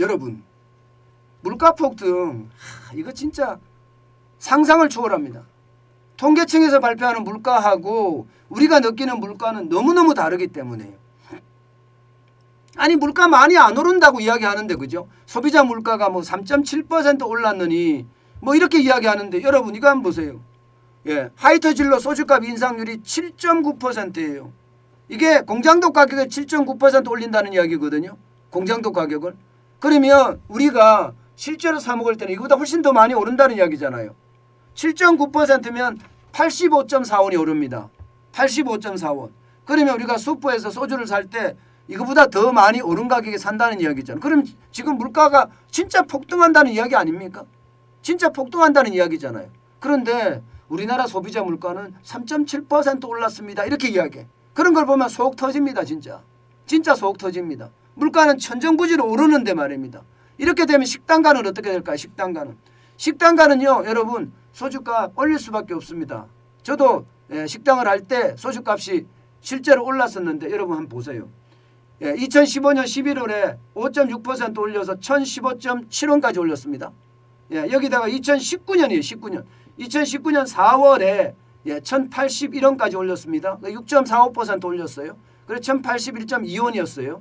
여러분 물가 폭등 이거 진짜 상상을 초월합니다. 통계청에서 발표하는 물가하고 우리가 느끼는 물가는 너무너무 다르기 때문에요. 아니 물가 많이 안 오른다고 이야기하는데 그죠? 소비자 물가가 뭐 3.7% 올랐느니 뭐 이렇게 이야기하는데 여러분 이거 한번 보세요. 예, 화이트 진로 소주값 인상률이 7.9%예요. 이게 공장도 가격을 7.9% 올린다는 이야기거든요. 공장도 가격을. 그러면 우리가 실제로 사 먹을 때는 이거보다 훨씬 더 많이 오른다는 이야기잖아요. 7.9%면 85.4원이 오릅니다. 85.4원. 그러면 우리가 슈퍼에서 소주를 살 때 이거보다 더 많이 오른 가격에 산다는 이야기잖아요. 그럼 지금 물가가 진짜 폭등한다는 이야기 아닙니까? 진짜 폭등한다는 이야기잖아요. 그런데 우리나라 소비자 물가는 3.7% 올랐습니다. 이렇게 이야기해. 그런 걸 보면 속 터집니다. 진짜. 진짜 속 터집니다. 물가는 천정부지로 오르는데 말입니다. 이렇게 되면 식단가는 어떻게 될까요? 식단가는요. 여러분 소주값 올릴 수밖에 없습니다. 저도 식당을 할 때 소주값이 실제로 올랐었는데 여러분 한번 보세요. 2015년 11월에 5.6% 올려서 1015.7원까지 올렸습니다. 여기다가 2019년이에요. 2019년 4월에 1081원까지 올렸습니다. 6.45% 올렸어요. 그래서 1081.2원이었어요.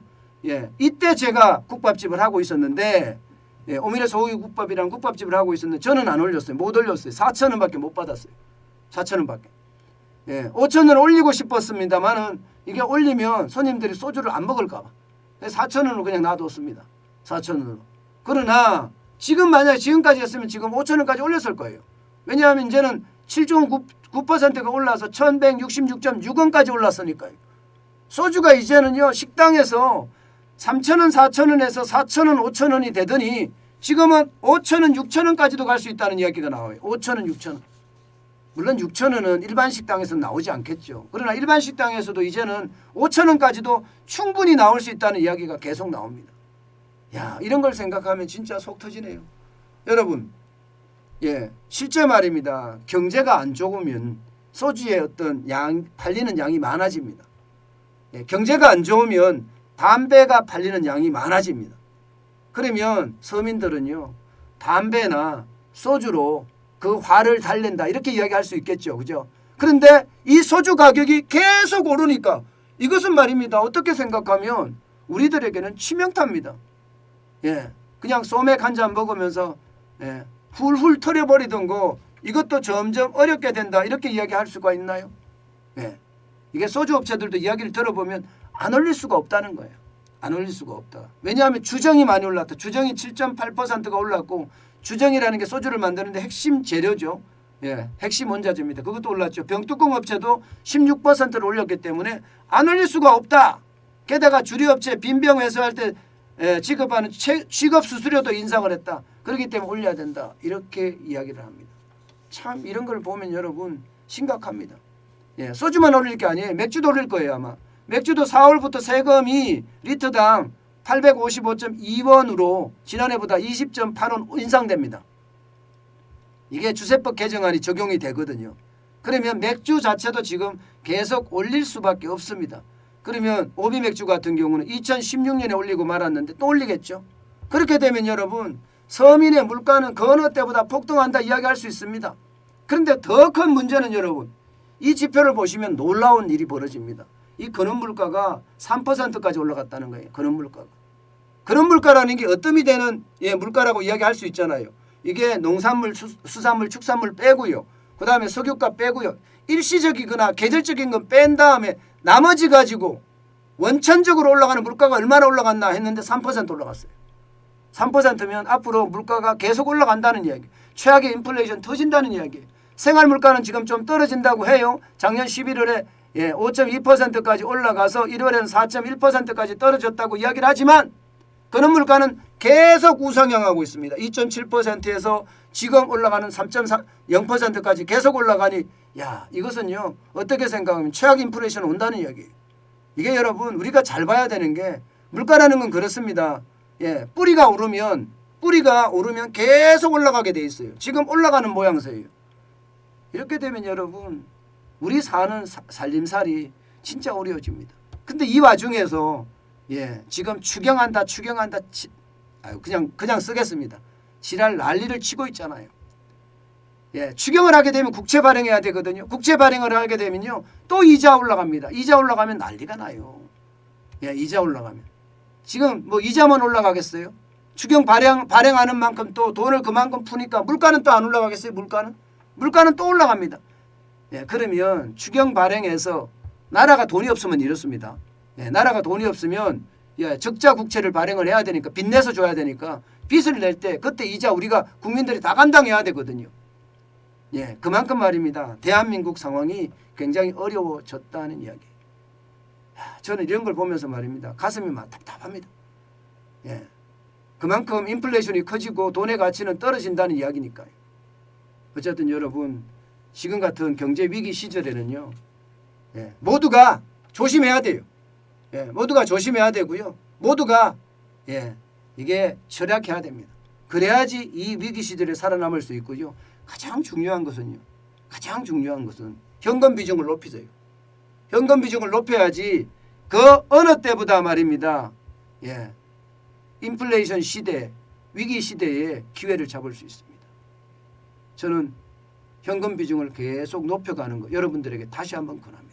이때 제가 국밥집을 하고 있었는데 오미래 소고기국밥이라는 국밥집을 하고 있었는데 저는 안 올렸어요. 못 올렸어요. 4,000원밖에 못 받았어요. 4,000원밖에. 5,000원 올리고 싶었습니다만은 이게 올리면 손님들이 소주를 안 먹을까 봐. 4,000원으로 그냥 놔뒀습니다. 4,000원으로. 그러나 지금 만약에 지금까지 했으면 지금 5,000원까지 올렸을 거예요. 왜냐하면 이제는 7.9%가 올라서 1,166.6원까지 올랐으니까요. 소주가 이제는요 식당에서 3,000원, 4,000원에서 4,000원, 5,000원이 되더니 지금은 5,000원, 6,000원까지도 갈 수 있다는 이야기가 나와요. 5,000원, 6,000원. 물론 6,000원은 일반 식당에서는 나오지 않겠죠. 그러나 일반 식당에서도 이제는 5,000원까지도 충분히 나올 수 있다는 이야기가 계속 나옵니다. 야, 이런 걸 생각하면 진짜 속 터지네요. 여러분, 실제 말입니다. 경제가 안 좋으면 소주의 어떤 팔리는 양이 많아집니다. 경제가 안 좋으면 담배가 팔리는 양이 많아집니다. 그러면 서민들은요, 담배나 소주로 그 화를 달랜다 이렇게 이야기할 수 있겠죠. 그죠? 그런데 이 소주 가격이 계속 오르니까 이것은 말입니다. 어떻게 생각하면 우리들에게는 치명타입니다. 그냥 소맥 한 잔 먹으면서 훌훌 털어버리던 거 이것도 점점 어렵게 된다 이렇게 이야기할 수가 있나요? 이게 소주 업체들도 이야기를 들어보면 안 올릴 수가 없다는 거예요. 안 올릴 수가 없다. 왜냐하면 주정이 많이 올랐다. 주정이 7.8%가 올랐고 주정이라는 게 소주를 만드는데 핵심 재료죠. 핵심 원자재입니다. 그것도 올랐죠. 병뚜껑 업체도 16%를 올렸기 때문에 안 올릴 수가 없다. 게다가 주류업체 빈병 회수할 때 지급하는 취급 수수료도 인상을 했다. 그렇기 때문에 올려야 된다. 이렇게 이야기를 합니다. 참 이런 걸 보면 여러분 심각합니다. 소주만 올릴 게 아니에요. 맥주도 올릴 거예요 아마. 맥주도 4월부터 세금이 리터당 855.2원으로 지난해보다 20.8원 인상됩니다. 이게 주세법 개정안이 적용이 되거든요. 그러면 맥주 자체도 지금 계속 올릴 수밖에 없습니다. 그러면 오비맥주 같은 경우는 2016년에 올리고 말았는데 또 올리겠죠. 그렇게 되면 여러분 서민의 물가는 그 어느 때보다 폭등한다 이야기할 수 있습니다. 그런데 더 큰 문제는 여러분 이 지표를 보시면 놀라운 일이 벌어집니다. 이 근원 물가가 3%까지 올라갔다는 거예요. 근원 물가가. 근원 물가라는 게 어뜸이 되는 물가라고 이야기할 수 있잖아요. 이게 농산물, 수산물, 축산물 빼고요. 그다음에 석유값 빼고요. 일시적이거나 계절적인 건 뺀 다음에 나머지 가지고 원천적으로 올라가는 물가가 얼마나 올라갔나 했는데 3% 올라갔어요. 3%면 앞으로 물가가 계속 올라간다는 이야기. 최악의 인플레이션 터진다는 이야기예요. 생활 물가는 지금 좀 떨어진다고 해요. 작년 11월에 5.2%까지 올라가서 1월에는 4.1%까지 떨어졌다고 이야기를 하지만 근원 물가는 계속 우상향하고 있습니다. 2.7%에서 지금 올라가는 3.0%까지 계속 올라가니 이것은요 어떻게 생각하면 최악 인플레이션 온다는 이야기예요. 이게 여러분 우리가 잘 봐야 되는 게 물가라는 건 그렇습니다. 뿌리가 오르면 계속 올라가게 돼 있어요. 지금 올라가는 모양새예요. 이렇게 되면 여러분 우리 사는 살림살이 진짜 어려워집니다. 근데 이 와중에서 지금 추경한다 아유, 그냥 쓰겠습니다. 지랄 난리를 치고 있잖아요. 예, 추경을 하게 되면 국채 발행해야 되거든요. 국채 발행을 하게 되면요, 또 이자 올라갑니다. 이자 올라가면 난리가 나요. 예, 이자 올라가면 지금 뭐 이자만 올라가겠어요? 추경 발행하는 만큼 또 돈을 그만큼 푸니까 물가는 또 안 올라가겠어요? 물가는 또 올라갑니다. 예, 그러면 추경 발행해서 나라가 돈이 없으면 이렇습니다. 예, 나라가 돈이 없으면 예, 적자 국채를 발행을 해야 되니까 빚내서 줘야 되니까 빚을 낼 때 그때 이자 우리가 국민들이 다 감당해야 되거든요. 예, 그만큼 말입니다. 대한민국 상황이 굉장히 어려워졌다는 이야기. 저는 이런 걸 보면서 말입니다. 가슴이 막 답답합니다. 예, 그만큼 인플레이션이 커지고 돈의 가치는 떨어진다는 이야기니까요. 어쨌든 여러분, 지금 같은 경제 위기 시절에는요, 예, 모두가 조심해야 돼요. 예, 모두가 조심해야 되고요. 모두가 예, 이게 절약해야 됩니다. 그래야지 이 위기 시절에 살아남을 수 있고요. 가장 중요한 것은 현금 비중을 높이세요. 현금 비중을 높여야지 그 어느 때보다 말입니다. 예, 인플레이션 시대, 위기 시대에 기회를 잡을 수 있습니다. 저는 현금 비중을 계속 높여가는 거 여러분들에게 다시 한번 권합니다.